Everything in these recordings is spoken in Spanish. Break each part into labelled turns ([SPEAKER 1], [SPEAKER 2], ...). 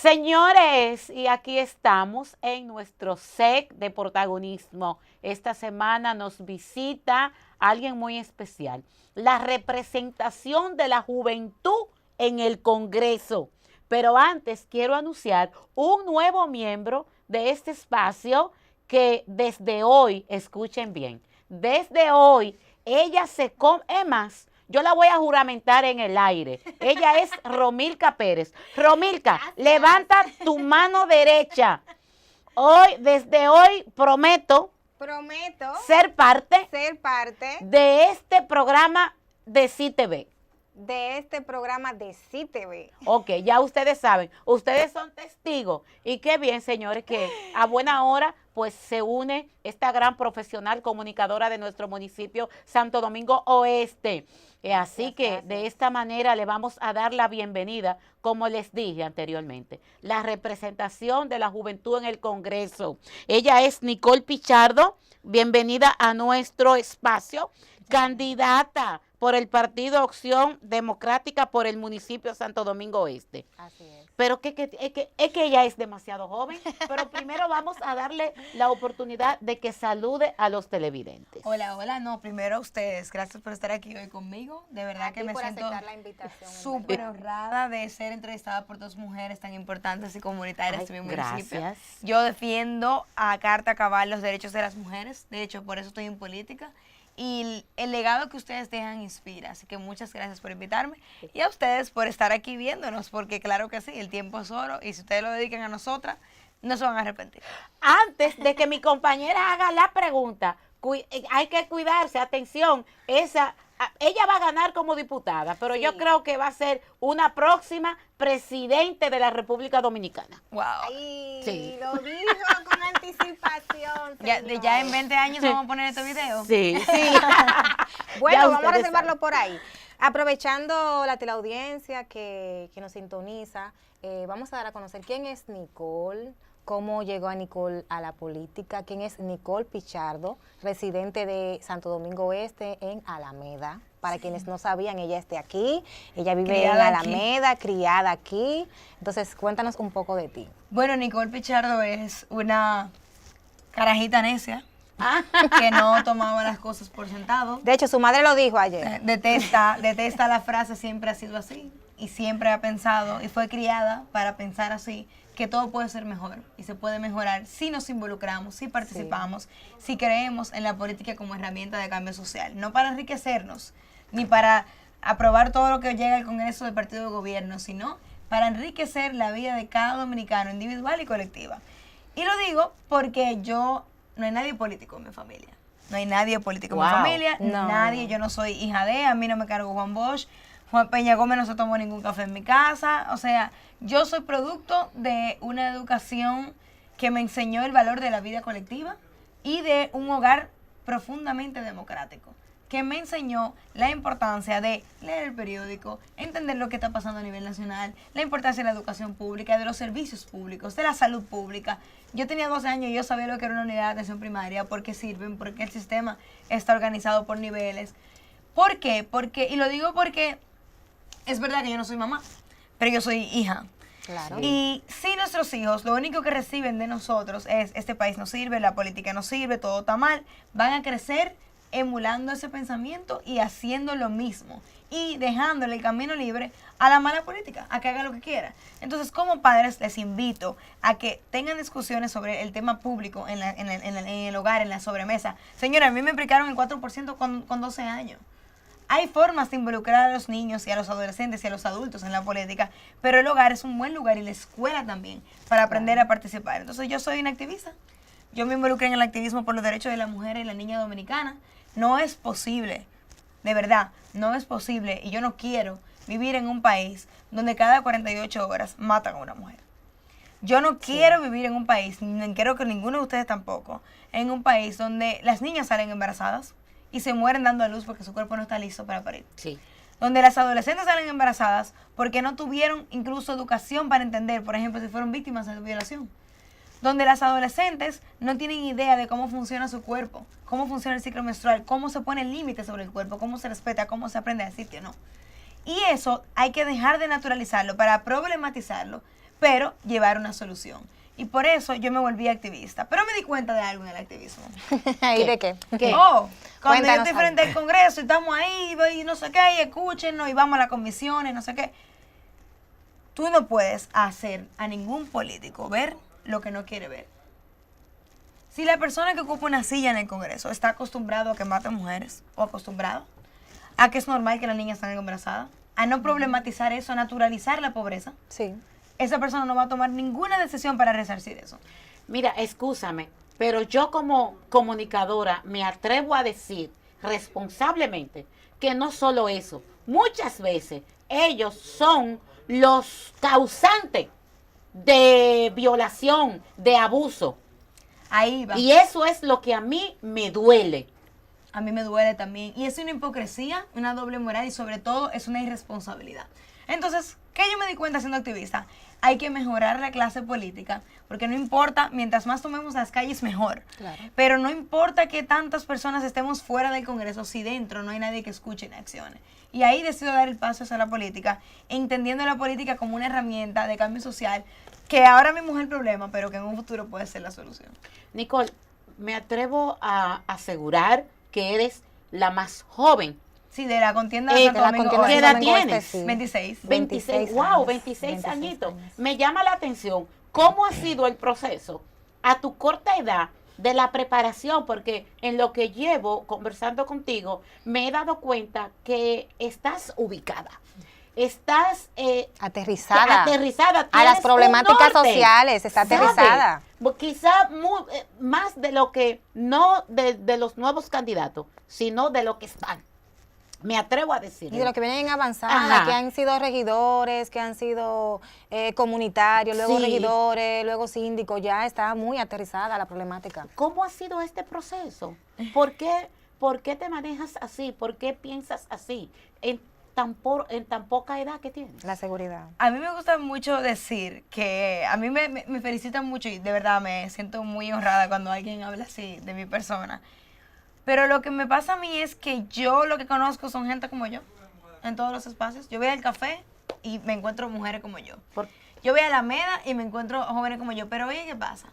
[SPEAKER 1] Señores, y aquí estamos en nuestro set de protagonismo. Esta semana nos visita alguien muy especial, la representación de la juventud en el Congreso. Pero antes quiero anunciar un nuevo miembro de este espacio que desde hoy, escuchen bien, desde hoy ella se come, es más, yo la voy a juramentar en el aire. Ella es Romilka Pérez. Romilka, levanta tu mano derecha. Hoy, desde hoy, prometo ser parte de este programa de CTV. Ok, ya ustedes saben, ustedes son testigos. Y qué bien, señores, que a buena hora pues se une esta gran profesional comunicadora de nuestro municipio Santo Domingo Oeste. Así que de esta manera le vamos a dar la bienvenida, como les dije anteriormente, la representación de la juventud en el Congreso. Ella es Nicole Pichardo, bienvenida a nuestro espacio, candidata por el Partido Acción Democrática por el municipio de Santo Domingo Oeste.
[SPEAKER 2] Así es.
[SPEAKER 1] Pero es que ella es demasiado joven, pero primero vamos a darle la oportunidad de que salude a los televidentes.
[SPEAKER 3] Hola, hola, no, primero a ustedes, gracias por estar aquí hoy conmigo, de verdad que me siento súper honrada de ser entrevistada por dos mujeres tan importantes y comunitarias de mi municipio.
[SPEAKER 1] Gracias.
[SPEAKER 3] Yo defiendo a carta cabal los derechos de las mujeres, de hecho por eso estoy en política. Y el legado que ustedes dejan inspira, así que muchas gracias por invitarme y a ustedes por estar aquí viéndonos, porque claro que sí, el tiempo es oro y si ustedes lo dedican a nosotras, no se van a arrepentir.
[SPEAKER 1] Antes de que mi compañera haga la pregunta, hay que cuidarse, atención, ella va a ganar como diputada, pero sí, yo creo que va a ser una próxima presidente de la República Dominicana.
[SPEAKER 3] Wow.
[SPEAKER 2] Ay,
[SPEAKER 1] sí,
[SPEAKER 2] lo dijo con anticipación.
[SPEAKER 3] Ya en 20 años vamos a poner este video.
[SPEAKER 1] Sí, sí.
[SPEAKER 2] Bueno, vamos a reservarlo por ahí. Aprovechando la teleaudiencia que nos sintoniza, vamos a dar a conocer quién es Nicole, cómo llegó a Nicole a la política, quién es Nicole Pichardo, residente de Santo Domingo Oeste en Alameda. Para quienes no sabían, ella es de aquí, ella vive criada en Alameda, criada aquí. Entonces, cuéntanos un poco de ti.
[SPEAKER 3] Bueno, Nicole Pichardo es una carajita necia que no tomaba las cosas por sentado.
[SPEAKER 2] De hecho, su madre lo dijo ayer.
[SPEAKER 3] Detesta la frase, siempre ha sido así y siempre ha pensado y fue criada para pensar así, que todo puede ser mejor y se puede mejorar si nos involucramos, si participamos, si creemos en la política como herramienta de cambio social, no para enriquecernos, ni para aprobar todo lo que llega al Congreso del partido de gobierno, sino para enriquecer la vida de cada dominicano individual y colectiva. Y lo digo porque no hay nadie político en mi familia. No hay nadie político en mi familia, nadie, yo no soy hija de, a mí no me cargo Juan Bosch, Juan Peña Gómez no se tomó ningún café en mi casa, o sea, yo soy producto de una educación que me enseñó el valor de la vida colectiva y de un hogar profundamente democrático, que me enseñó la importancia de leer el periódico, entender lo que está pasando a nivel nacional, la importancia de la educación pública, de los servicios públicos, de la salud pública. Yo tenía 12 años y yo sabía lo que era una unidad de atención primaria, por qué sirven, por qué el sistema está organizado por niveles. ¿Por qué? Y lo digo porque es verdad que yo no soy mamá, pero yo soy hija.
[SPEAKER 2] Claro.
[SPEAKER 3] Y si nuestros hijos lo único que reciben de nosotros es este país no sirve, la política no sirve, todo está mal, van a crecer emulando ese pensamiento y haciendo lo mismo y dejándole el camino libre a la mala política, a que haga lo que quiera. Entonces, como padres, les invito a que tengan discusiones sobre el tema público en el hogar, en la sobremesa. Señora, a mí me aplicaron el 4% con 12 años. Hay formas de involucrar a los niños y a los adolescentes y a los adultos en la política, pero el hogar es un buen lugar y la escuela también para aprender a participar. Entonces yo soy una activista, yo me involucré en el activismo por los derechos de la mujer y la niña dominicana. No es posible, de verdad, no es posible y yo no quiero vivir en un país donde cada 48 horas matan a una mujer. Yo no quiero vivir en un país, ni quiero que ninguno de ustedes tampoco, en un país donde las niñas salen embarazadas y se mueren dando a luz porque su cuerpo no está listo para parir.
[SPEAKER 1] Sí.
[SPEAKER 3] Donde las adolescentes salen embarazadas porque no tuvieron incluso educación para entender, por ejemplo, si fueron víctimas de violación. Donde las adolescentes no tienen idea de cómo funciona su cuerpo, cómo funciona el ciclo menstrual, cómo se pone límites sobre el cuerpo, cómo se respeta, cómo se aprende a decir que no. Y eso hay que dejar de naturalizarlo para problematizarlo, pero llevar una solución. Y por eso yo me volví activista. Pero me di cuenta de algo en el activismo.
[SPEAKER 2] ¿Y de qué?
[SPEAKER 1] ¿Qué?
[SPEAKER 3] Oh, cuando yo
[SPEAKER 2] Cuéntanos
[SPEAKER 3] estoy frente al Congreso y estamos ahí y no sé qué, y escúchenos y vamos a las comisiones, no sé qué. Tú no puedes hacer a ningún político ver lo que no quiere ver. Si la persona que ocupa una silla en el Congreso está acostumbrado a que maten mujeres o acostumbrado a que es normal que las niñas estén embarazadas, a no problematizar eso, a naturalizar la pobreza,
[SPEAKER 2] Sí.
[SPEAKER 3] esa persona no va a tomar ninguna decisión para resarcir eso.
[SPEAKER 1] Mira, excúsame, pero yo como comunicadora me atrevo a decir responsablemente que no solo eso, muchas veces ellos son los causantes de violación, de abuso.
[SPEAKER 3] Ahí va.
[SPEAKER 1] Y eso es lo que a mí me duele.
[SPEAKER 3] A mí me duele también. Y es una hipocresía, una doble moral y sobre todo es una irresponsabilidad. Entonces, ¿qué yo me di cuenta siendo activista? Hay que mejorar la clase política, porque no importa, mientras más tomemos las calles, mejor.
[SPEAKER 2] Claro.
[SPEAKER 3] Pero no importa que tantas personas estemos fuera del Congreso, si dentro no hay nadie que escuche ni accione. Y ahí decido dar el paso hacia la política, entendiendo la política como una herramienta de cambio social, que ahora mismo es el problema, pero que en un futuro puede ser la solución.
[SPEAKER 1] Nicole, me atrevo a asegurar que eres la más joven.
[SPEAKER 3] Sí, de la contienda
[SPEAKER 1] de
[SPEAKER 3] de Santo
[SPEAKER 2] la
[SPEAKER 3] Domingo
[SPEAKER 2] contienda
[SPEAKER 3] Oeste.
[SPEAKER 1] ¿Qué
[SPEAKER 2] de
[SPEAKER 1] edad
[SPEAKER 2] Santo Domingo
[SPEAKER 1] tienes?
[SPEAKER 2] Oeste, sí.
[SPEAKER 3] 26.
[SPEAKER 1] 26,
[SPEAKER 2] 26
[SPEAKER 1] wow,
[SPEAKER 2] años,
[SPEAKER 1] 26
[SPEAKER 2] 26
[SPEAKER 1] añitos.
[SPEAKER 2] años.
[SPEAKER 1] Me llama la atención cómo ha sido el proceso a tu corta edad de la preparación, porque en lo que llevo conversando contigo, me he dado cuenta que estás ubicada. Estás
[SPEAKER 2] Aterrizada.
[SPEAKER 1] aterrizada.
[SPEAKER 2] A las
[SPEAKER 1] tienes un
[SPEAKER 2] problemáticas
[SPEAKER 1] norte,
[SPEAKER 2] sociales, está
[SPEAKER 1] ¿sabes?
[SPEAKER 2] aterrizada.
[SPEAKER 1] Quizá más de lo que, no de los nuevos candidatos, sino de lo que están. Me atrevo a decir.
[SPEAKER 2] Y de los que vienen en avanzada,
[SPEAKER 1] Ajá.
[SPEAKER 2] que han sido regidores, que han sido comunitarios, luego
[SPEAKER 1] Sí.
[SPEAKER 2] regidores, luego síndicos, ya está muy aterrizada la problemática.
[SPEAKER 1] ¿Cómo ha sido este proceso? ¿Por qué te manejas así? ¿Por qué piensas así? En tan poca edad que tienes.
[SPEAKER 2] La seguridad.
[SPEAKER 3] A mí me gusta mucho decir que a mí me felicitan mucho y de verdad me siento muy honrada cuando alguien habla así de mi persona. Pero lo que me pasa a mí es que yo lo que conozco son gente como yo, en todos los espacios. Yo voy al café y me encuentro mujeres como yo. Yo voy a la Alameda y me encuentro jóvenes como yo. Pero oye, ¿qué pasa?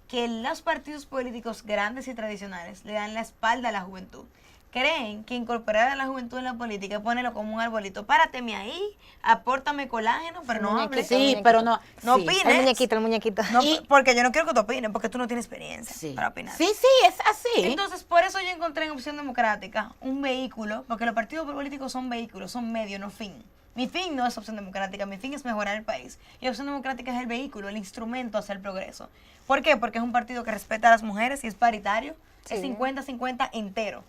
[SPEAKER 3] Que los partidos políticos grandes y tradicionales le dan la espalda a la juventud. Creen que incorporar a la juventud en la política, ponerlo como un arbolito, párateme ahí, apórtame colágeno, pero no hables.
[SPEAKER 1] Sí, pero no.
[SPEAKER 3] No
[SPEAKER 1] sí.
[SPEAKER 3] opines.
[SPEAKER 2] El muñequito.
[SPEAKER 3] No,
[SPEAKER 1] Y-
[SPEAKER 3] porque yo no quiero que tú opines, porque tú no tienes experiencia
[SPEAKER 1] Sí.
[SPEAKER 3] para opinar.
[SPEAKER 1] Sí, sí, es así.
[SPEAKER 3] Entonces, por eso yo encontré en Opción Democrática un vehículo, porque los partidos políticos son vehículos, son medios, no fin. Mi fin no es Opción Democrática, mi fin es mejorar el país. Y Opción Democrática es el vehículo, el instrumento hacia el progreso. ¿Por qué? Porque es un partido que respeta a las mujeres y es paritario.
[SPEAKER 2] Sí.
[SPEAKER 3] Es 50-50 entero.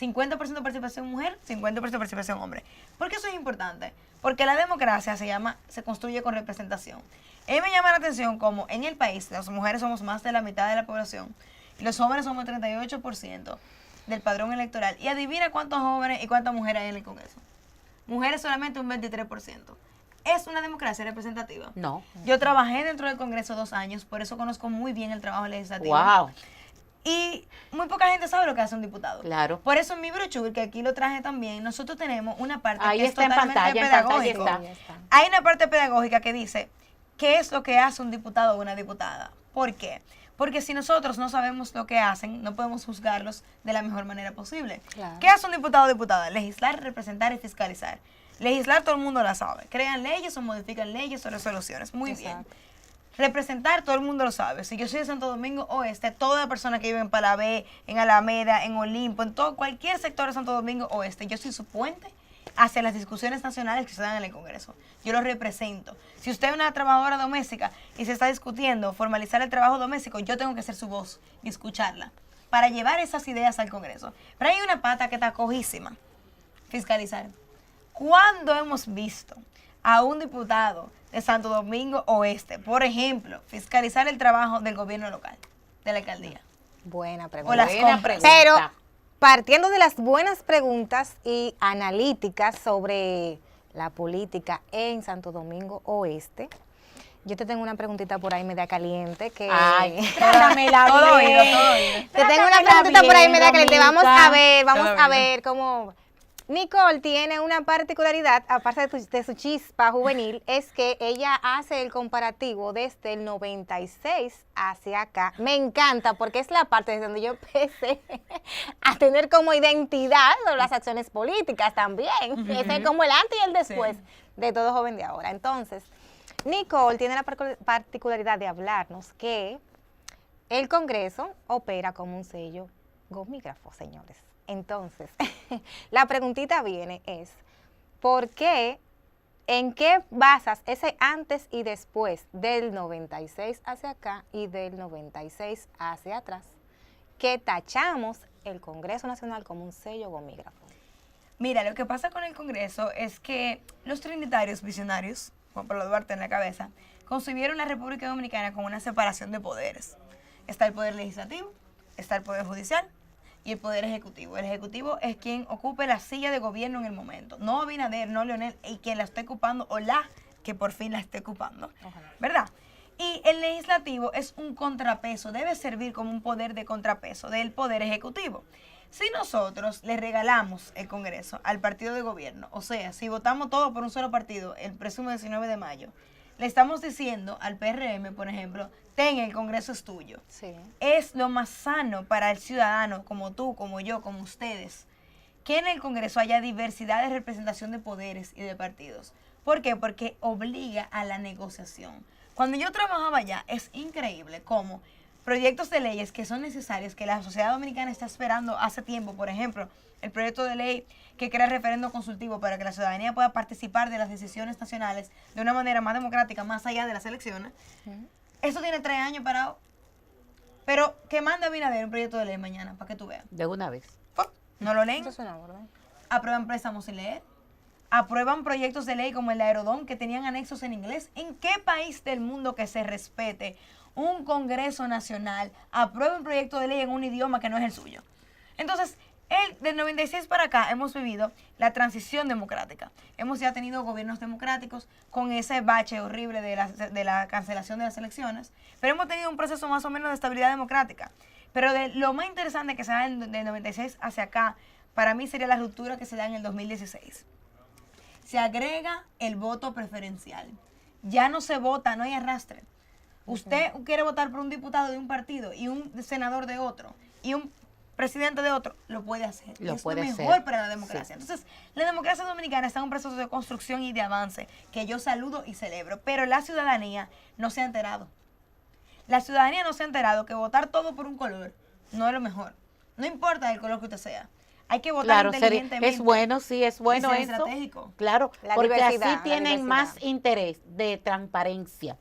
[SPEAKER 3] 50% participación mujer, 50% participación hombre. ¿Por qué eso es importante? Porque la democracia se construye con representación. A mí me llama la atención como en el país las mujeres somos más de la mitad de la población y los hombres somos 38% del padrón electoral. Y adivina cuántos jóvenes y cuántas mujeres hay en el Congreso. Mujeres solamente un 23%. ¿Es una democracia representativa?
[SPEAKER 1] No.
[SPEAKER 3] Yo trabajé dentro del Congreso 2 años, por eso conozco muy bien el trabajo legislativo.
[SPEAKER 1] Wow.
[SPEAKER 3] Y muy poca gente sabe lo que hace un diputado.
[SPEAKER 1] Claro.
[SPEAKER 3] Por eso en mi brochure, que aquí lo traje también, nosotros tenemos una parte
[SPEAKER 1] Ahí
[SPEAKER 3] que
[SPEAKER 1] está
[SPEAKER 3] es
[SPEAKER 1] en
[SPEAKER 3] totalmente
[SPEAKER 1] pantalla, en pantalla
[SPEAKER 3] pedagógica.
[SPEAKER 1] está.
[SPEAKER 2] Ya está.
[SPEAKER 3] Hay una parte pedagógica que dice qué es lo que hace un diputado o una diputada. ¿Por qué? Porque si nosotros no sabemos lo que hacen, no podemos juzgarlos de la mejor manera posible.
[SPEAKER 2] Claro.
[SPEAKER 3] ¿Qué hace un diputado o diputada? Legislar, representar y fiscalizar. Legislar todo el mundo la sabe. Crean leyes o modifican leyes o resoluciones. Muy bien.
[SPEAKER 2] Exacto.
[SPEAKER 3] Representar, todo el mundo lo sabe. Si yo soy de Santo Domingo Oeste, toda persona que vive en Palabé, en Alameda, en Olimpo, en todo cualquier sector de Santo Domingo Oeste, yo soy su puente hacia las discusiones nacionales que se dan en el Congreso. Yo lo represento. Si usted es una trabajadora doméstica y se está discutiendo formalizar el trabajo doméstico, yo tengo que ser su voz y escucharla para llevar esas ideas al Congreso. Pero hay una pata que está cojísima. Fiscalizar. ¿Cuándo hemos visto a un diputado de Santo Domingo Oeste, por ejemplo, fiscalizar el trabajo del gobierno local, de la alcaldía?
[SPEAKER 2] Buena
[SPEAKER 3] O
[SPEAKER 2] pregunta.
[SPEAKER 3] las
[SPEAKER 1] Buena
[SPEAKER 3] compras.
[SPEAKER 1] pregunta.
[SPEAKER 2] Pero partiendo de las buenas preguntas y analíticas sobre la política en Santo Domingo Oeste, yo te tengo una preguntita por ahí media caliente que
[SPEAKER 1] Ay, trátamela
[SPEAKER 3] Todo
[SPEAKER 1] bien.
[SPEAKER 3] oído, todo oído.
[SPEAKER 2] te tengo una
[SPEAKER 1] Trátamela
[SPEAKER 2] preguntita por ahí
[SPEAKER 1] bien,
[SPEAKER 2] media caliente. Vamos
[SPEAKER 1] Dominica.
[SPEAKER 2] a ver
[SPEAKER 3] Todo bien.
[SPEAKER 2] cómo Nicole tiene una particularidad, aparte de su chispa juvenil, es que ella hace el comparativo desde el 96 hacia acá. Me encanta porque es la parte desde donde yo empecé a tener como identidad sobre las acciones políticas también. Ese es como el antes y el después de todo joven de ahora. Entonces, Nicole tiene la particularidad de hablarnos que el Congreso opera como un sello gomígrafo, señores. Entonces, la preguntita viene es, ¿por qué, en qué basas ese antes y después del 96 hacia acá y del 96 hacia atrás, que tachamos el Congreso Nacional como un sello gomígrafo?
[SPEAKER 3] Mira, lo que pasa con el Congreso es que los trinitarios visionarios, Juan Pablo Duarte en la cabeza, concibieron la República Dominicana como una separación de poderes. Está el poder legislativo, está el poder judicial, y el poder ejecutivo. El ejecutivo es quien ocupe la silla de gobierno en el momento. No Abinader, no Leonel, y quien la esté ocupando o la que por fin la esté ocupando. Ojalá. ¿Verdad? Y el legislativo es un contrapeso, debe servir como un poder de contrapeso del poder ejecutivo. Si nosotros le regalamos el Congreso al partido de gobierno, o sea, si votamos todo por un solo partido el próximo 19 de mayo, le estamos diciendo al PRM, por ejemplo, ten, el Congreso es tuyo.
[SPEAKER 2] Sí.
[SPEAKER 3] Es lo más sano para el ciudadano, como tú, como yo, como ustedes, que en el Congreso haya diversidad de representación de poderes y de partidos. ¿Por qué? Porque obliga a la negociación. Cuando yo trabajaba allá, es increíble cómo proyectos de leyes que son necesarios, que la sociedad dominicana está esperando hace tiempo, por ejemplo, el proyecto de ley que crea referendo consultivo para que la ciudadanía pueda participar de las decisiones nacionales de una manera más democrática, más allá de las elecciones. Eso tiene 3 años parado. Pero que manda Abinader un proyecto de ley mañana, para que tú veas.
[SPEAKER 1] De una vez.
[SPEAKER 3] No lo leen.
[SPEAKER 2] Eso suena, ¿verdad?
[SPEAKER 3] Aprueban préstamos sin leer. Aprueban proyectos de ley como el de Aerodón que tenían anexos en inglés. ¿En qué país del mundo que se respete un Congreso Nacional aprueba un proyecto de ley en un idioma que no es el suyo? Entonces, del 96 para acá hemos vivido la transición democrática. Hemos ya tenido gobiernos democráticos con ese bache horrible de la cancelación de las elecciones, pero hemos tenido un proceso más o menos de estabilidad democrática. Pero lo más interesante que se da del 96 hacia acá, para mí sería la ruptura que se da en el 2016. Se agrega el voto preferencial. Ya no se vota, no hay arrastre. Usted quiere votar por un diputado de un partido y un senador de otro y un presidente de otro, lo puede hacer. Es lo mejor para la democracia. Sí. Entonces, la democracia dominicana está en un proceso de construcción y de avance que yo saludo y celebro, pero la ciudadanía no se ha enterado. La ciudadanía no se ha enterado que votar todo por un color no es lo mejor. No importa el color que usted sea. Hay que votar inteligentemente.
[SPEAKER 1] Es bueno, sí, es bueno
[SPEAKER 3] eso.
[SPEAKER 1] Estratégico. Claro,
[SPEAKER 2] la
[SPEAKER 1] porque así tienen más interés de transparencia.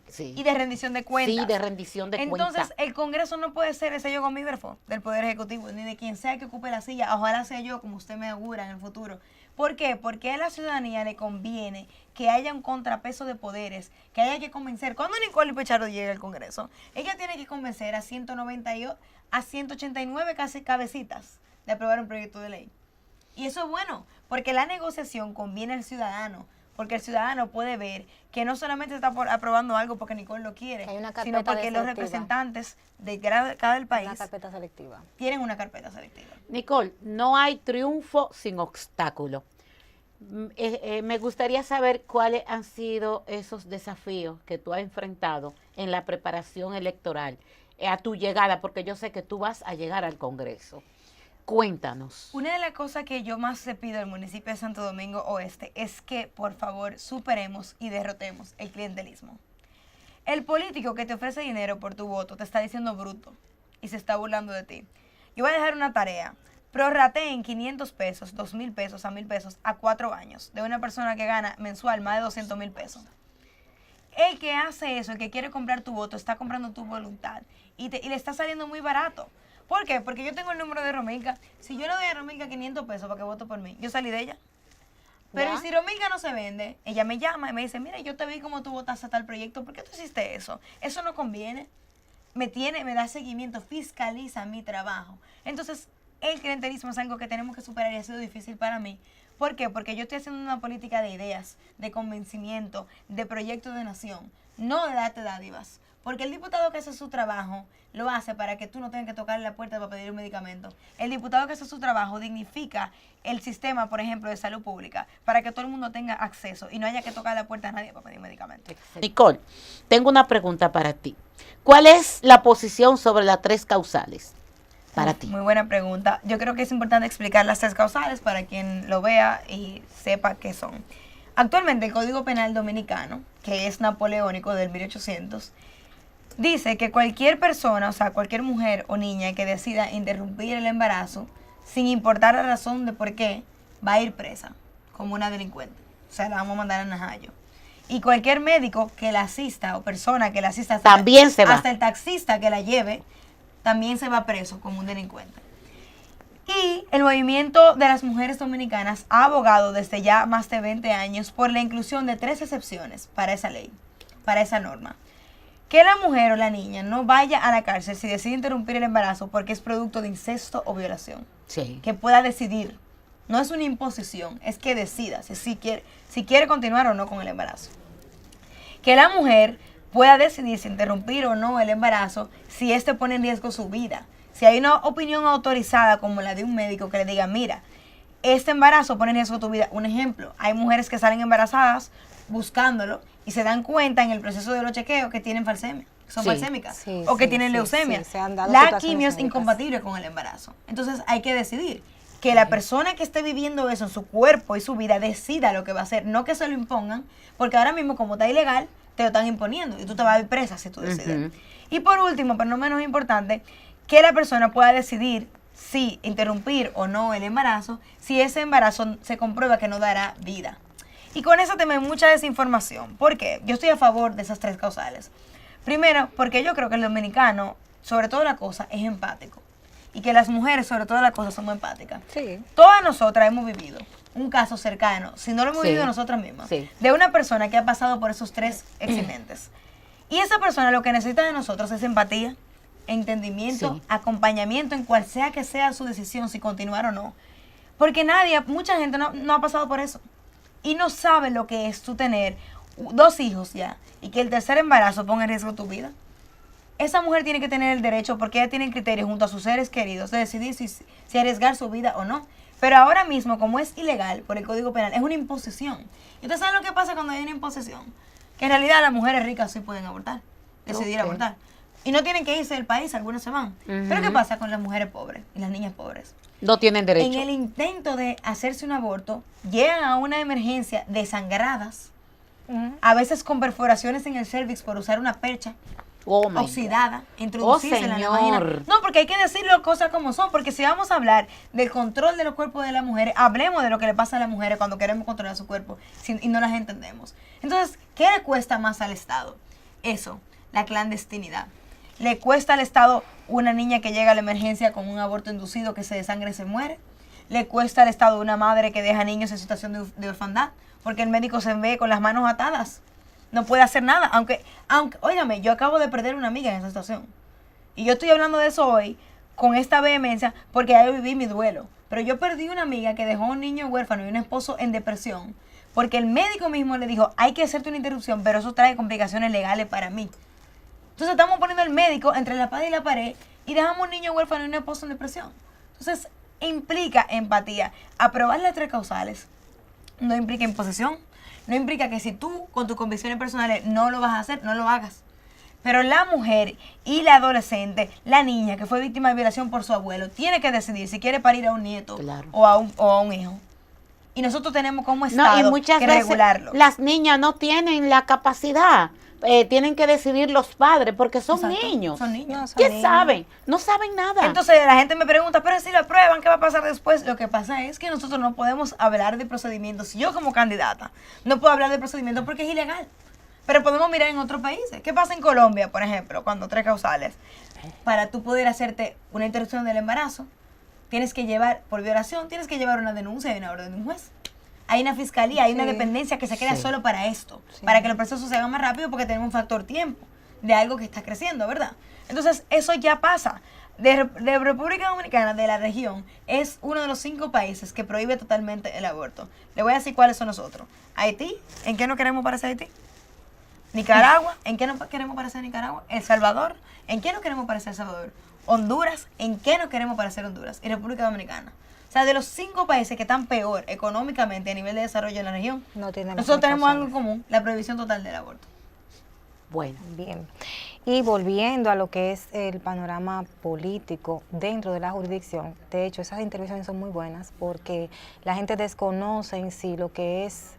[SPEAKER 1] Sí.
[SPEAKER 3] Y de rendición de cuentas.
[SPEAKER 1] Sí, de rendición de cuentas.
[SPEAKER 3] Entonces, el Congreso no puede ser ese sello gomígrafo del Poder Ejecutivo, ni de quien sea que ocupe la silla. Ojalá sea yo, como usted me augura en el futuro. ¿Por qué? Porque a la ciudadanía le conviene que haya un contrapeso de poderes, que haya que convencer. Cuando Nicole Pichardo llegue al Congreso, ella tiene que convencer a 189 casi cabecitas de aprobar un proyecto de ley. Y eso es bueno, porque la negociación conviene al ciudadano. Porque el ciudadano puede ver que no solamente está aprobando algo porque Nicole lo quiere, sino porque los representantes de cada país tienen una carpeta selectiva.
[SPEAKER 1] Nicole, no hay triunfo sin obstáculo. Me gustaría saber cuáles han sido esos desafíos que tú has enfrentado en la preparación electoral a tu llegada, porque yo sé que tú vas a llegar al Congreso. Cuéntanos.
[SPEAKER 3] Una de las cosas que yo más le pido al municipio de Santo Domingo Oeste es que, por favor, superemos y derrotemos el clientelismo. El político que te ofrece dinero por tu voto te está diciendo bruto y se está burlando de ti. Yo voy a dejar una tarea. Prorrateen 500 pesos, 2,000 pesos, a 1,000 pesos a 4 años de una persona que gana mensual más de 200,000 pesos. El que hace eso, el que quiere comprar tu voto, está comprando tu voluntad y le está saliendo muy barato. ¿Por qué? Porque yo tengo el número de Romilka. Si yo le doy a Romilka 500 pesos para que vote por mí, yo salí de ella. Pero si Romilka no se vende, ella me llama y me dice, mira, yo te vi como tú votaste a tal proyecto, ¿por qué tú hiciste eso? Eso no conviene. Me da seguimiento, fiscaliza mi trabajo. Entonces, el clientelismo es algo que tenemos que superar y ha sido difícil para mí. ¿Por qué? Porque yo estoy haciendo una política de ideas, de convencimiento, de proyectos de nación, no de darte dádivas. Porque el diputado que hace su trabajo lo hace para que tú no tengas que tocarle la puerta para pedir un medicamento. El diputado que hace su trabajo dignifica el sistema, por ejemplo, de salud pública, para que todo el mundo tenga acceso y no haya que tocar la puerta a nadie para pedir medicamentos.
[SPEAKER 1] Nicole, tengo una pregunta para ti. ¿Cuál es la posición sobre las 3 causales para ti?
[SPEAKER 3] Muy buena pregunta. Yo creo que es importante explicar las 3 causales para quien lo vea y sepa qué son. Actualmente el Código Penal Dominicano, que es napoleónico del 1800, dice que cualquier persona, o sea, cualquier mujer o niña que decida interrumpir el embarazo, sin importar la razón de por qué, va a ir presa como una delincuente. O sea, la vamos a mandar a Najayo. Y cualquier médico que la asista o persona que la asista,
[SPEAKER 1] también se va.
[SPEAKER 3] Hasta el taxista que la lleve, también se va preso como un delincuente. Y el movimiento de las mujeres dominicanas ha abogado desde ya más de 20 años por la inclusión de 3 excepciones para esa ley, para esa norma. Que la mujer o la niña no vaya a la cárcel si decide interrumpir el embarazo porque es producto de incesto o violación.
[SPEAKER 1] Sí.
[SPEAKER 3] Que pueda decidir. No es una imposición, es que decida si quiere continuar o no con el embarazo. Que la mujer pueda decidir si interrumpir o no el embarazo si éste pone en riesgo su vida. Si hay una opinión autorizada como la de un médico que le diga, mira, este embarazo pone en riesgo tu vida. Un ejemplo, hay mujeres que salen embarazadas buscándolo y se dan cuenta en el proceso de los chequeos que tienen falsemia, que son falsémicas, o que tienen leucemia. La quimio es incompatible con el embarazo. Entonces hay que decidir que la persona que esté viviendo eso en su cuerpo y su vida decida lo que va a hacer, no que se lo impongan, porque ahora mismo como está ilegal, te lo están imponiendo y tú te vas a ir presa si tú decides. Y por último, pero no menos importante, que la persona pueda decidir si interrumpir o no el embarazo, si ese embarazo se comprueba que no dará vida. Y con eso también mucha desinformación. ¿Por qué? Yo estoy a favor de esas 3 causales. Primero, porque yo creo que el dominicano, sobre toda la cosa, es empático. Y que las mujeres, sobre toda la cosa, somos empáticas.
[SPEAKER 2] Sí.
[SPEAKER 3] Todas nosotras hemos vivido un caso cercano, si no lo hemos vivido nosotras mismas, de una persona que ha pasado por esos 3 accidentes. Y esa persona lo que necesita de nosotros es empatía, entendimiento, acompañamiento en cual sea que sea su decisión, si continuar o no. Porque mucha gente no ha pasado por eso. Y no sabe lo que es tú tener 2 hijos ya y que el tercer embarazo ponga en riesgo tu vida. Esa mujer tiene que tener el derecho, porque ella tiene el criterio junto a sus seres queridos de decidir si arriesgar su vida o no. Pero ahora mismo, como es ilegal por el Código Penal, es una imposición. ¿Y ustedes saben lo que pasa cuando hay una imposición? Que en realidad las mujeres ricas sí pueden abortar, decidir abortar. Y no tienen que irse del país, algunas se van. Pero ¿qué pasa con las mujeres pobres y las niñas pobres?
[SPEAKER 1] No tienen derecho.
[SPEAKER 3] En el intento de hacerse un aborto, llegan a una emergencia desangradas, a veces con perforaciones en el cervix por usar una percha oxidada, introducirse en la vagina. No, porque hay que decir las cosas como son, porque si vamos a hablar del control de los cuerpos de las mujeres, hablemos de lo que le pasa a las mujeres cuando queremos controlar su cuerpo y no las entendemos. Entonces, ¿qué le cuesta más al Estado? Eso, la clandestinidad. Le cuesta al Estado una niña que llega a la emergencia con un aborto inducido, que se desangra y se muere. Le cuesta al Estado una madre que deja niños en situación de orfandad, porque el médico se ve con las manos atadas. No puede hacer nada. Aunque, óigame, yo acabo de perder una amiga en esa situación. Y yo estoy hablando de eso hoy con esta vehemencia porque ya yo viví mi duelo. Pero yo perdí una amiga que dejó un niño huérfano y un esposo en depresión porque el médico mismo le dijo, hay que hacerte una interrupción, pero eso trae complicaciones legales para mí. Entonces estamos poniendo al médico entre la espada y la pared y dejamos un niño huérfano y un esposo en depresión. Entonces implica empatía. Aprobar las 3 causales no implica imposición, no implica que si tú con tus convicciones personales no lo vas a hacer, no lo hagas. Pero la mujer y la adolescente, la niña que fue víctima de violación por su abuelo, tiene que decidir si quiere parir a un nieto o a un hijo. Y nosotros tenemos como Estado
[SPEAKER 1] y muchas
[SPEAKER 3] que
[SPEAKER 1] veces
[SPEAKER 3] regularlo.
[SPEAKER 1] Las niñas no tienen la capacidad. Tienen que decidir los padres porque son niños.
[SPEAKER 3] Son niños.
[SPEAKER 1] ¿Qué saben? No saben nada.
[SPEAKER 3] Entonces la gente me pregunta, pero si lo aprueban, ¿qué va a pasar después? Lo que pasa es que nosotros no podemos hablar de procedimientos. Yo como candidata no puedo hablar de procedimientos porque es ilegal. Pero podemos mirar en otros países. ¿Qué pasa en Colombia, por ejemplo, cuando 3 causales? Para tú poder hacerte una interrupción del embarazo, tienes que llevar, por violación, tienes que llevar una denuncia y una orden de un juez. Hay una fiscalía, hay una dependencia que se crea solo para esto, para que los procesos se hagan más rápido porque tenemos un factor tiempo de algo que está creciendo, ¿verdad? Entonces, eso ya pasa. De República Dominicana, de la región, es uno de los 5 países que prohíbe totalmente el aborto. Le voy a decir cuáles son los otros. Haití, ¿en qué no queremos parecer Haití? Nicaragua, ¿en qué no queremos parecer Nicaragua? El Salvador, ¿en qué no queremos parecer El Salvador? Honduras, ¿en qué no queremos parecer Honduras? Y República Dominicana. O sea, de los 5 países que están peor económicamente a nivel de desarrollo en la región, nosotros tenemos algo en común, la prohibición total del aborto.
[SPEAKER 1] Bueno.
[SPEAKER 2] Bien. Y volviendo a lo que es el panorama político dentro de la jurisdicción, de hecho, esas intervenciones son muy buenas porque la gente desconoce en sí lo que es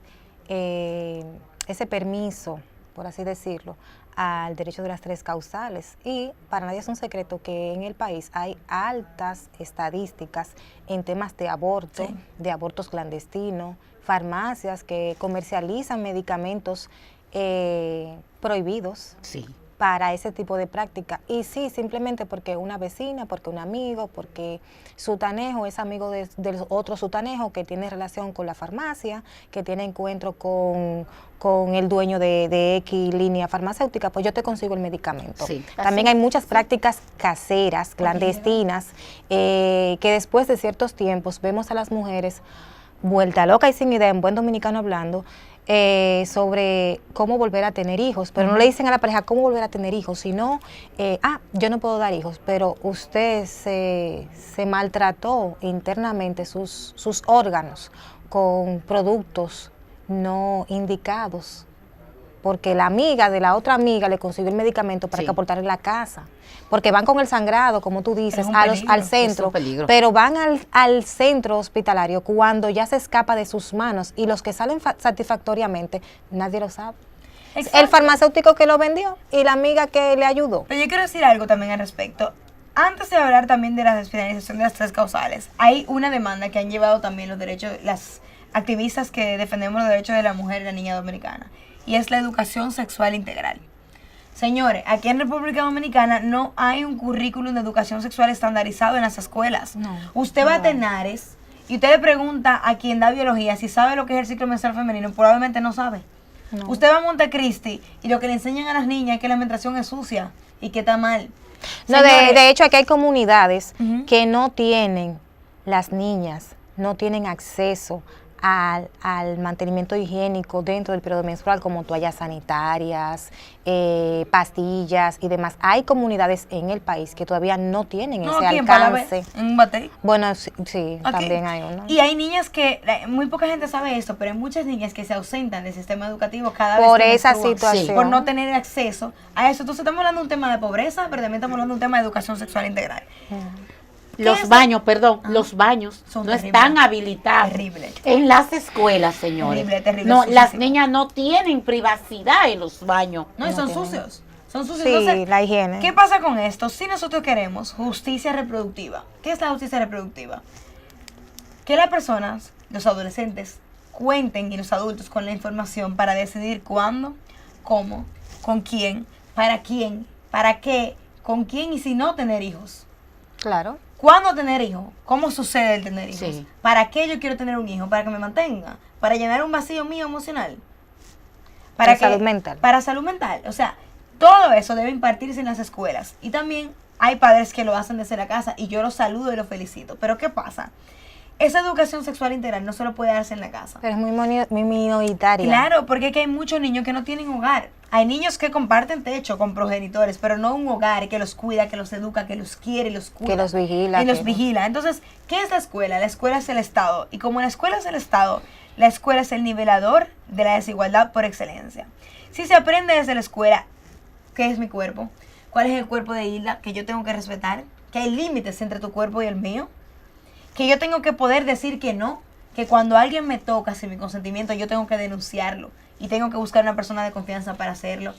[SPEAKER 2] ese permiso, por así decirlo, al derecho de las 3 causales. Y para nadie es un secreto que en el país hay altas estadísticas en temas de aborto,
[SPEAKER 3] sí,
[SPEAKER 2] de abortos clandestinos, farmacias que comercializan medicamentos prohibidos.
[SPEAKER 1] Sí.
[SPEAKER 2] Para ese tipo de práctica. Y sí, simplemente porque una vecina, porque un amigo, porque sutanejo es amigo del otro sutanejo que tiene relación con la farmacia, que tiene encuentro con el dueño de X línea farmacéutica, pues yo te consigo el medicamento.
[SPEAKER 1] Sí.
[SPEAKER 2] También hay muchas prácticas caseras, clandestinas, que después de ciertos tiempos vemos a las mujeres vuelta loca y sin idea, en buen dominicano hablando, sobre cómo volver a tener hijos, pero no le dicen a la pareja cómo volver a tener hijos, sino, yo no puedo dar hijos, pero usted se maltrató internamente sus órganos con productos no indicados, porque la amiga de la otra amiga le consiguió el medicamento para
[SPEAKER 1] Sí.
[SPEAKER 2] que aportar en la casa, porque van con el sangrado, como tú dices,
[SPEAKER 3] Es un
[SPEAKER 2] al
[SPEAKER 3] peligro,
[SPEAKER 2] centro,
[SPEAKER 1] es un peligro.
[SPEAKER 2] pero van al centro hospitalario cuando ya se escapa de sus manos y los que salen satisfactoriamente, nadie lo sabe.
[SPEAKER 3] Exacto.
[SPEAKER 2] El farmacéutico que lo vendió y la amiga que le ayudó.
[SPEAKER 3] Pero yo quiero decir algo también al respecto. Antes de hablar también de la despenalización de las 3 causales, hay una demanda que han llevado también los derechos, las activistas que defendemos los derechos de la mujer y la niña dominicana, y es la educación sexual integral. Señores, aquí en República Dominicana no hay un currículum de educación sexual estandarizado en las escuelas.
[SPEAKER 2] No,
[SPEAKER 3] Usted va a Tenares y usted le pregunta a quien da biología si sabe lo que es el ciclo menstrual femenino, probablemente no sabe.
[SPEAKER 2] No.
[SPEAKER 3] Usted va a Montecristi y lo que le enseñan a las niñas es que la menstruación es sucia y que está mal.
[SPEAKER 2] No,
[SPEAKER 3] Señores,
[SPEAKER 2] de hecho, aquí hay comunidades
[SPEAKER 3] Ujú.
[SPEAKER 2] que no tienen, las niñas, no tienen acceso al mantenimiento higiénico dentro del periodo menstrual, como toallas sanitarias, pastillas y demás. Hay comunidades en el país que todavía no tienen ese
[SPEAKER 3] aquí en Palabé,
[SPEAKER 2] alcance.
[SPEAKER 3] en Batey.
[SPEAKER 2] Bueno, sí,
[SPEAKER 3] Aquí.
[SPEAKER 2] también hay uno.
[SPEAKER 3] Y hay niñas que, muy poca gente sabe esto, pero hay muchas niñas que se ausentan del sistema educativo cada vez
[SPEAKER 2] Por
[SPEAKER 3] que
[SPEAKER 2] esa
[SPEAKER 3] menstruan,
[SPEAKER 2] situación.
[SPEAKER 3] por no tener acceso a eso. Entonces estamos hablando de un tema de pobreza, pero también estamos hablando de un tema de educación sexual integral.
[SPEAKER 1] Los
[SPEAKER 3] es?
[SPEAKER 1] baños, perdón, los baños
[SPEAKER 3] Son
[SPEAKER 1] no
[SPEAKER 3] terribles.
[SPEAKER 1] están habilitados
[SPEAKER 3] Terrible.
[SPEAKER 1] en las escuelas, señores.
[SPEAKER 3] Terrible, terrible,
[SPEAKER 1] No, las
[SPEAKER 3] sucísimo.
[SPEAKER 1] niñas no tienen privacidad en los baños.
[SPEAKER 3] No, y
[SPEAKER 2] No
[SPEAKER 3] son
[SPEAKER 2] tienen.
[SPEAKER 3] sucios. Son sucios.
[SPEAKER 2] Sí,
[SPEAKER 3] Entonces,
[SPEAKER 2] la higiene.
[SPEAKER 3] ¿qué pasa con esto? Si nosotros queremos justicia reproductiva, ¿qué es la justicia reproductiva? Que las personas, los adolescentes, cuenten y los adultos con la información para decidir cuándo, cómo, con quién, para qué, con quién y si no tener hijos.
[SPEAKER 2] Claro.
[SPEAKER 3] ¿Cuándo tener hijos? ¿Cómo sucede el tener hijos?
[SPEAKER 1] Sí.
[SPEAKER 3] ¿Para qué yo quiero tener un hijo? ¿Para que me mantenga? ¿Para llenar un vacío mío emocional?
[SPEAKER 2] Para salud mental.
[SPEAKER 3] Para salud mental. O sea, todo eso debe impartirse en las escuelas. Y también hay padres que lo hacen desde la casa y yo los saludo y los felicito. Pero ¿qué pasa? Esa educación sexual integral no solo puede darse en la casa.
[SPEAKER 2] Pero es muy minoritaria.
[SPEAKER 3] Claro, porque es que hay muchos niños que no tienen hogar. Hay niños que comparten techo con progenitores, pero no un hogar que los cuida, que los educa, que los quiere y los cuida.
[SPEAKER 2] Que los vigila.
[SPEAKER 3] Y los
[SPEAKER 2] que-
[SPEAKER 3] vigila. Entonces, ¿qué es la escuela? La escuela es el Estado. Y como la escuela es el Estado, la escuela es el nivelador de la desigualdad por excelencia. Si se aprende desde la escuela, ¿qué es mi cuerpo? ¿Cuál es el cuerpo de Hilda que yo tengo que respetar? Que hay límites entre tu cuerpo y el mío. Que yo tengo que poder decir que no. Que cuando alguien me toca sin mi consentimiento, yo tengo que denunciarlo. Y tengo que buscar una persona de confianza para hacerlo.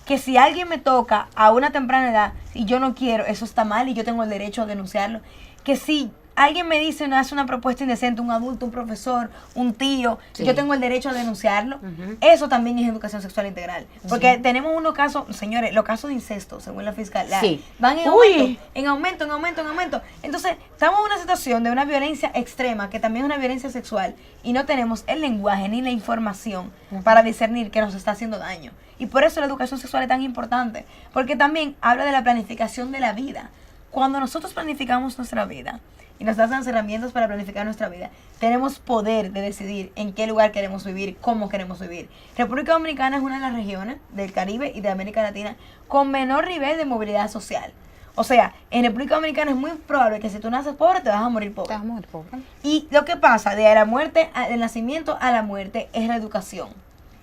[SPEAKER 3] Que si alguien me toca a una temprana edad y yo no quiero, eso está mal y yo tengo el derecho a denunciarlo. Que si alguien me dice, hace una propuesta indecente, un adulto, un profesor, un tío,
[SPEAKER 1] Sí.
[SPEAKER 3] yo tengo el derecho a denunciarlo.
[SPEAKER 1] Ujú.
[SPEAKER 3] Eso también es educación sexual integral. Porque tenemos unos casos, señores, los casos de incesto, según la fiscal,
[SPEAKER 1] Sí.
[SPEAKER 3] van en
[SPEAKER 1] Uy.
[SPEAKER 3] aumento, en aumento, en aumento, en aumento. Entonces, estamos en una situación de una violencia extrema, que también es una violencia sexual, y no tenemos el lenguaje ni la información para discernir que nos está haciendo daño. Y por eso la educación sexual es tan importante, porque también habla de la planificación de la vida. Cuando nosotros planificamos nuestra vida y nos dan las herramientas para planificar nuestra vida. Tenemos poder de decidir en qué lugar queremos vivir, cómo queremos vivir. República Dominicana es una de las regiones del Caribe y de América Latina con menor nivel de movilidad social. O sea, en República Dominicana es muy probable que si tú naces pobre te vas a morir pobre.
[SPEAKER 2] Te vas a morir pobre.
[SPEAKER 3] Y lo que pasa de la muerte, del nacimiento a la muerte, es la educación,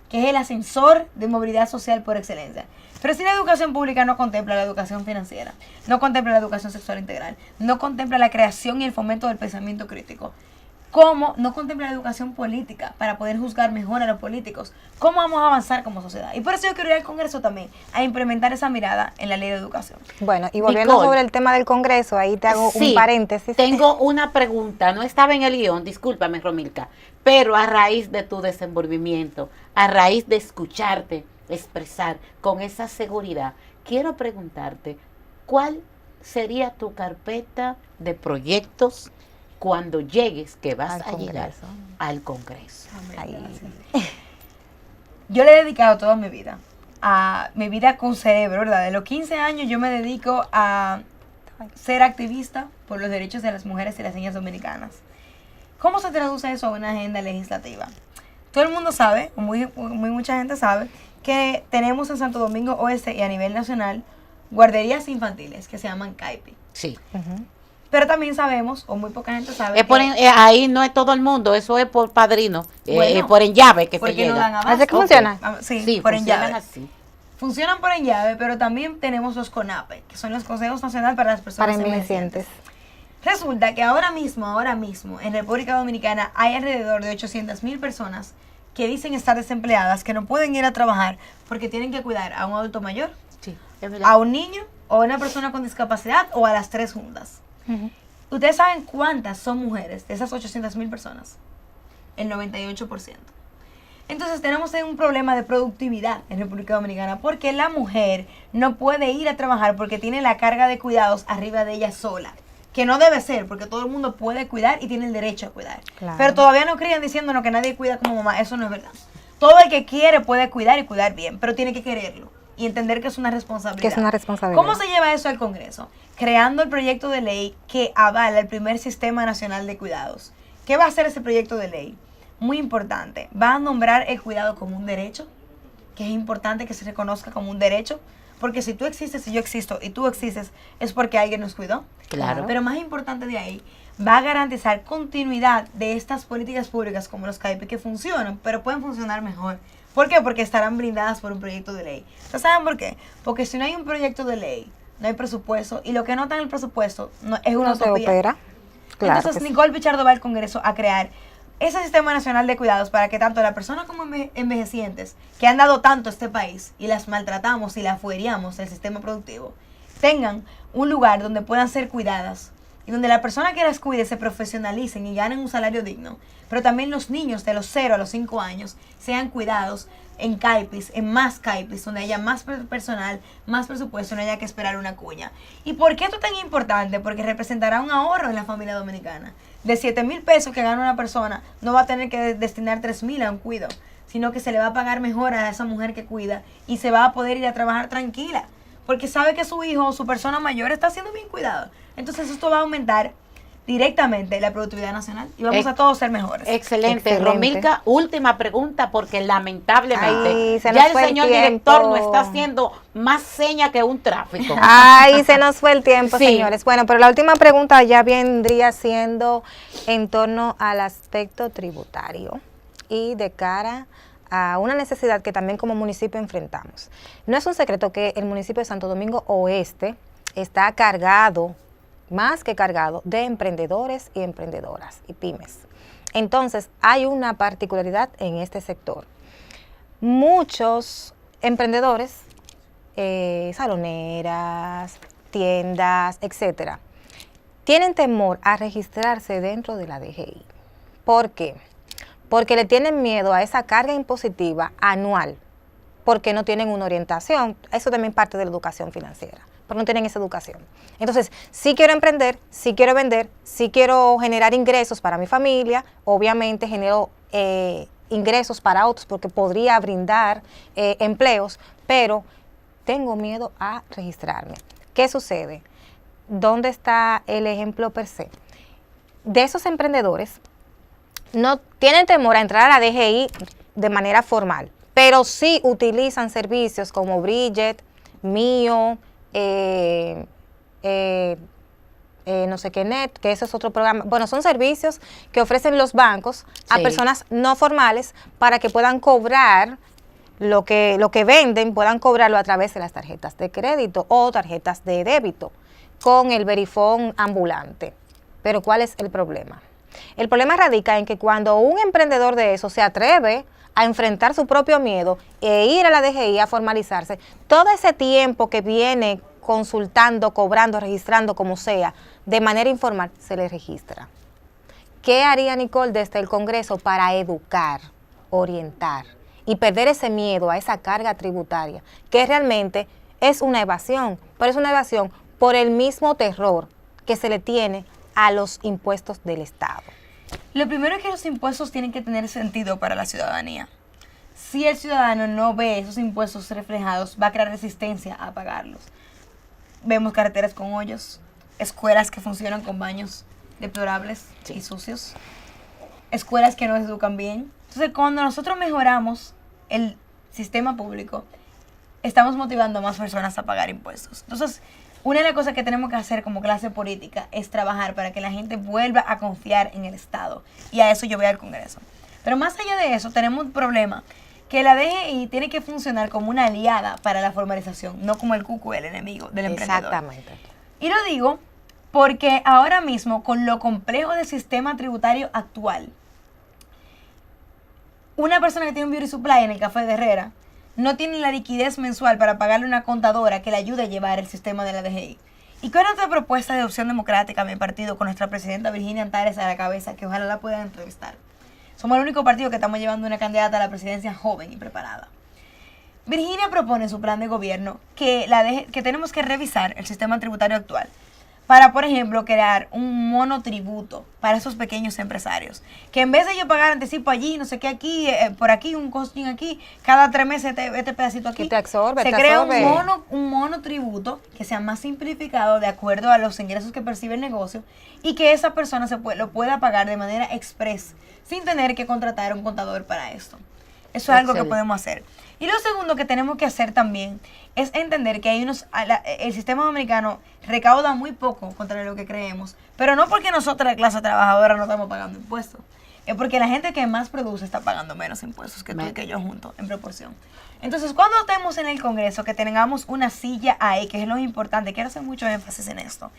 [SPEAKER 3] que es el ascensor de movilidad social por excelencia. Pero si la educación pública no contempla la educación financiera, no contempla la educación sexual integral, no contempla la creación y el fomento del pensamiento crítico, ¿cómo no contempla la educación política para poder juzgar mejor a los políticos? ¿Cómo vamos a avanzar como sociedad? Y por eso yo quiero ir al Congreso también a implementar esa mirada en la ley de educación.
[SPEAKER 2] Bueno, y volviendo
[SPEAKER 1] Nicole,
[SPEAKER 2] sobre el tema del Congreso, ahí te hago un paréntesis.
[SPEAKER 1] Tengo una pregunta, no estaba en el guión, discúlpame, Romilka, pero a raíz de tu desenvolvimiento, a raíz de escucharte expresar con esa seguridad, quiero preguntarte, ¿cuál sería tu carpeta de proyectos cuando llegues, que vas a llegar al Congreso?
[SPEAKER 3] Yo le he dedicado toda mi vida, con cerebro, ¿verdad? De los 15 años yo me dedico a ser activista por los derechos de las mujeres y las niñas dominicanas. ¿Cómo se traduce eso a una agenda legislativa? Todo el mundo sabe, mucha gente sabe, que tenemos en Santo Domingo Oeste y a nivel nacional guarderías infantiles que se llaman CAIPI.
[SPEAKER 1] Sí.
[SPEAKER 3] Pero también sabemos, o muy poca gente sabe,
[SPEAKER 1] ahí no es todo el mundo, eso es por padrino,
[SPEAKER 3] Bueno,
[SPEAKER 1] por en llave que se
[SPEAKER 3] porque no
[SPEAKER 1] llega.
[SPEAKER 3] dan abasto.
[SPEAKER 2] ¿Así que funciona?
[SPEAKER 3] Sí, por en
[SPEAKER 1] funcionan
[SPEAKER 3] llave.
[SPEAKER 1] así.
[SPEAKER 3] Funcionan por en llave, pero también tenemos los CONAPE, que son los Consejos Nacionales para las Personas
[SPEAKER 2] Para envejecientes.
[SPEAKER 3] Resulta que ahora mismo, en República Dominicana hay alrededor de 800,000 personas que dicen estar desempleadas, que no pueden ir a trabajar porque tienen que cuidar a un adulto mayor,
[SPEAKER 1] Sí, es verdad.
[SPEAKER 3] a un niño o a una persona con discapacidad o a las tres juntas. ¿Ustedes saben cuántas son mujeres de esas 800,000 personas? El 98%. Entonces tenemos un problema de productividad en República Dominicana porque la mujer no puede ir a trabajar porque tiene la carga de cuidados arriba de ella sola. Que no debe ser, porque todo el mundo puede cuidar y tiene el derecho a cuidar.
[SPEAKER 2] Claro.
[SPEAKER 3] Pero todavía no crían diciéndonos que nadie cuida como mamá. Eso no es verdad. Todo el que quiere puede cuidar y cuidar bien, pero tiene que quererlo y entender que es una responsabilidad.
[SPEAKER 2] Que es una responsabilidad.
[SPEAKER 3] ¿Cómo se lleva eso al Congreso? Creando el proyecto de ley que avala el primer Sistema Nacional de Cuidados. ¿Qué va a hacer ese proyecto de ley? Muy importante. Va a nombrar el cuidado como un derecho, que es importante que se reconozca como un derecho. Porque si tú existes y yo existo y tú existes, es porque alguien nos cuidó.
[SPEAKER 1] Claro.
[SPEAKER 3] Pero más importante de ahí, va a garantizar continuidad de estas políticas públicas como los CAIPI que funcionan, pero pueden funcionar mejor. ¿Por qué? Porque estarán blindadas por un proyecto de ley. ¿Ustedes saben por qué? Porque si no hay un proyecto de ley, no hay presupuesto, y lo que no está en el presupuesto es una
[SPEAKER 2] No se
[SPEAKER 3] utopía.
[SPEAKER 2] opera. Claro
[SPEAKER 3] Entonces,
[SPEAKER 2] que sí.
[SPEAKER 3] Nicole Pichardo va al Congreso a crear ese Sistema Nacional de Cuidados para que tanto las personas como envejecientes que han dado tanto a este país y las maltratamos y las fueriamos del sistema productivo, tengan un lugar donde puedan ser cuidadas y donde la persona que las cuide se profesionalicen y ganen un salario digno, pero también los niños de los 0 a los 5 años sean cuidados en CAIPIs, en más CAIPIs, donde haya más personal, más presupuesto, no haya que esperar una cuña. ¿Y por qué esto es tan importante? Porque representará un ahorro en la familia dominicana. De 7,000 pesos que gana una persona, no va a tener que destinar 3,000 a un cuido, sino que se le va a pagar mejor a esa mujer que cuida y se va a poder ir a trabajar tranquila, porque sabe que su hijo o su persona mayor está siendo bien cuidado. Entonces esto va a aumentar directamente la productividad nacional y vamos a todos ser mejores.
[SPEAKER 1] Excelente.
[SPEAKER 2] Excelente.
[SPEAKER 1] Romilka, última pregunta, porque lamentablemente
[SPEAKER 2] Ay, se
[SPEAKER 1] ya
[SPEAKER 2] nos
[SPEAKER 1] el
[SPEAKER 2] fue el
[SPEAKER 1] señor
[SPEAKER 2] tiempo.
[SPEAKER 1] director nos está haciendo más seña que un tráfico.
[SPEAKER 2] Ay, se nos fue el tiempo,
[SPEAKER 1] Sí.
[SPEAKER 2] señores. Bueno, pero la última pregunta ya vendría siendo en torno al aspecto tributario y de cara a una necesidad que también como municipio enfrentamos. No es un secreto que el municipio de Santo Domingo Oeste está cargado, más que cargado, de emprendedores y emprendedoras y pymes. Entonces, hay una particularidad en este sector. Muchos emprendedores, saloneras, tiendas, etcétera, tienen temor a registrarse dentro de la DGI. ¿Por qué? Porque le tienen miedo a esa carga impositiva anual, porque no tienen una orientación. Eso también parte de la educación financiera, pero no tienen esa educación. Entonces, sí quiero emprender, sí quiero vender, sí quiero generar ingresos para mi familia, obviamente genero ingresos para otros porque podría brindar empleos, pero tengo miedo a registrarme. ¿Qué sucede? ¿Dónde está el ejemplo per se? de esos emprendedores no tienen temor a entrar a la DGI de manera formal, pero sí utilizan servicios como Bridget, Mío, no sé qué Net, que ese es otro programa. Bueno, son servicios que ofrecen los bancos a personas no formales para que puedan cobrar lo que venden, puedan cobrarlo a través de las tarjetas de crédito o tarjetas de débito con el Verifone ambulante. Pero ¿cuál es el problema? El problema radica en que cuando un emprendedor de eso se atreve a enfrentar su propio miedo e ir a la DGI a formalizarse, todo ese tiempo que viene consultando, cobrando, registrando, como sea, de manera informal, se le registra. ¿Qué haría Nicole desde el Congreso para educar, orientar y perder ese miedo a esa carga tributaria, que realmente es una evasión, pero es una evasión por el mismo terror que se le tiene a los impuestos del Estado?
[SPEAKER 3] Lo primero es que los impuestos tienen que tener sentido para la ciudadanía. Si el ciudadano no ve esos impuestos reflejados, va a crear resistencia a pagarlos. Vemos carreteras con hoyos, escuelas que funcionan con baños deplorables y sucios, escuelas que no educan bien. Entonces, cuando nosotros mejoramos el sistema público, estamos motivando a más personas a pagar impuestos. Entonces, una de las cosas que tenemos que hacer como clase política es trabajar para que la gente vuelva a confiar en el Estado. Y a eso yo voy al Congreso. Pero más allá de eso, tenemos un problema, que la DGI tiene que funcionar como una aliada para la formalización, no como el cuco, el enemigo del emprendedor.
[SPEAKER 2] Exactamente.
[SPEAKER 3] Y lo digo porque ahora mismo, con lo complejo del sistema tributario actual, una persona que tiene un beauty supply en el Café de Herrera no tiene la liquidez mensual para pagarle una contadora que le ayude a llevar el sistema de la DGI. ¿Y cuál es nuestra propuesta de Opción Democrática, mi partido, con nuestra presidenta Virginia Antares a la cabeza, que ojalá la puedan entrevistar? Somos el único partido que estamos llevando una candidata a la presidencia joven y preparada. Virginia propone en su plan de gobierno que tenemos que revisar el sistema tributario actual para, por ejemplo, crear un monotributo para esos pequeños empresarios. Que en vez de yo pagar anticipo allí, no sé qué aquí, por aquí, un costing aquí, cada 3 meses este pedacito aquí, se crea un monotributo que sea más simplificado de acuerdo a los ingresos que percibe el negocio y que esa persona lo pueda pagar de manera express sin tener que contratar a un contador para esto. Eso es algo que podemos hacer. Y lo segundo que tenemos que hacer también es entender que el sistema dominicano recauda muy poco contra lo que creemos, pero no porque nosotros, la clase trabajadora, no estamos pagando impuestos. Es porque la gente que más produce está pagando menos impuestos que tú y que yo juntos, en proporción. Entonces, cuando estemos en el Congreso, que tengamos una silla ahí, que es lo importante, quiero hacer mucho énfasis en esto.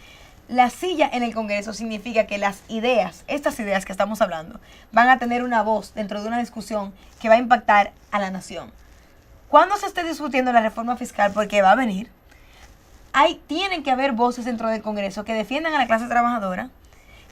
[SPEAKER 3] La silla en el Congreso significa que las ideas, estas ideas que estamos hablando, van a tener una voz dentro de una discusión que va a impactar a la nación. Cuando se esté discutiendo la reforma fiscal, porque va a venir, tienen que haber voces dentro del Congreso que defiendan a la clase trabajadora,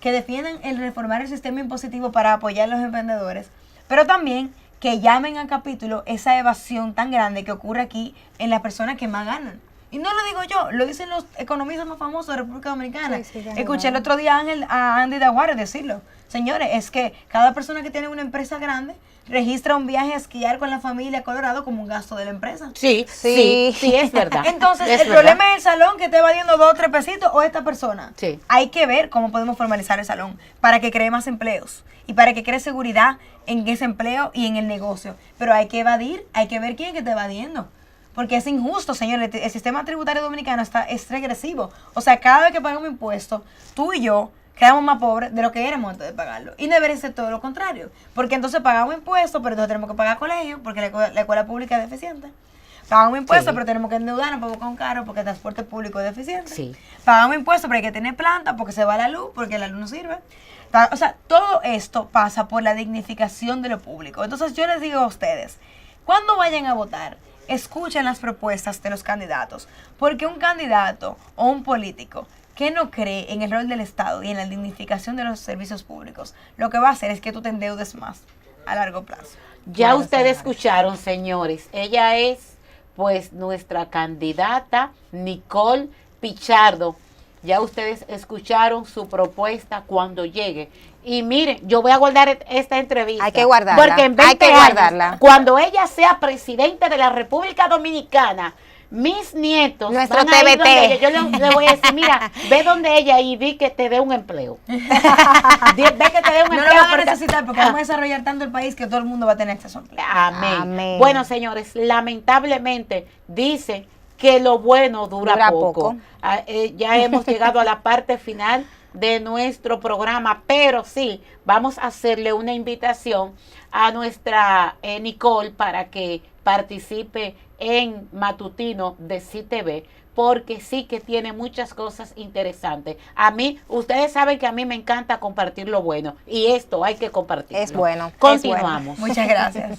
[SPEAKER 3] que defiendan el reformar el sistema impositivo para apoyar a los emprendedores, pero también que llamen al capítulo esa evasión tan grande que ocurre aquí en las personas que más ganan. Y no lo digo yo, lo dicen los economistas más famosos de República Dominicana. Escuché el otro día a Andy Daguare decirlo. Señores, es que cada persona que tiene una empresa grande registra un viaje a esquiar con la familia a Colorado como un gasto de la empresa.
[SPEAKER 1] Sí, es verdad.
[SPEAKER 3] Entonces, el problema es el salón que esté valiendo 2 o 3 pesitos o esta persona.
[SPEAKER 1] Sí.
[SPEAKER 3] Hay que ver cómo podemos formalizar el salón para que cree más empleos y para que cree seguridad en ese empleo y en el negocio. Pero hay que evadir, hay que ver quién es que está evadiendo. Porque es injusto, señores. El sistema tributario dominicano es regresivo. O sea, cada vez que pagamos impuestos, tú y yo quedamos más pobres de lo que éramos antes de pagarlo. Y debería ser todo lo contrario. Porque entonces pagamos impuestos, pero entonces tenemos que pagar colegios, porque la escuela pública es deficiente. Pagamos impuestos, pero tenemos que endeudarnos para buscar un carro, porque el transporte público es deficiente.
[SPEAKER 1] Sí.
[SPEAKER 3] Pagamos impuestos, pero hay que tener planta, porque se va la luz, porque la luz no sirve. O sea, todo esto pasa por la dignificación de lo público. Entonces yo les digo a ustedes, cuando vayan a votar, escuchen las propuestas de los candidatos, porque un candidato o un político que no cree en el rol del Estado y en la dignificación de los servicios públicos, lo que va a hacer es que tú te endeudes más a largo plazo.
[SPEAKER 1] Ya ustedes escucharon, señores, ella es pues nuestra candidata Nicole Pichardo. Ya ustedes escucharon su propuesta cuando llegue. Y miren, yo voy a guardar esta entrevista.
[SPEAKER 2] Hay que guardarla.
[SPEAKER 1] Porque en 20 años, cuando ella sea presidenta de la República Dominicana, mis nietos
[SPEAKER 2] Nuestro
[SPEAKER 1] van a ir
[SPEAKER 2] TBT.
[SPEAKER 1] donde ella. Yo le voy a decir, mira, ve donde ella y di que te dé un empleo. Ve que te dé un
[SPEAKER 3] No lo
[SPEAKER 1] empleo.
[SPEAKER 3] van a
[SPEAKER 1] porque-
[SPEAKER 3] necesitar porque vamos a desarrollar tanto el país que todo el mundo va a tener acceso a empleo.
[SPEAKER 1] Amén.
[SPEAKER 2] Amén.
[SPEAKER 1] Bueno, señores, lamentablemente dicen que lo bueno dura,
[SPEAKER 2] Dura
[SPEAKER 1] poco.
[SPEAKER 2] poco.
[SPEAKER 1] Ya hemos llegado a la parte final de nuestro programa, pero sí, vamos a hacerle una invitación a nuestra Nicole para que participe en Matutino de CTV, porque sí que tiene muchas cosas interesantes. A mí, ustedes saben que a mí me encanta compartir lo bueno, y esto hay que compartirlo.
[SPEAKER 2] Es bueno, es bueno.
[SPEAKER 1] Continuamos.
[SPEAKER 3] Muchas gracias.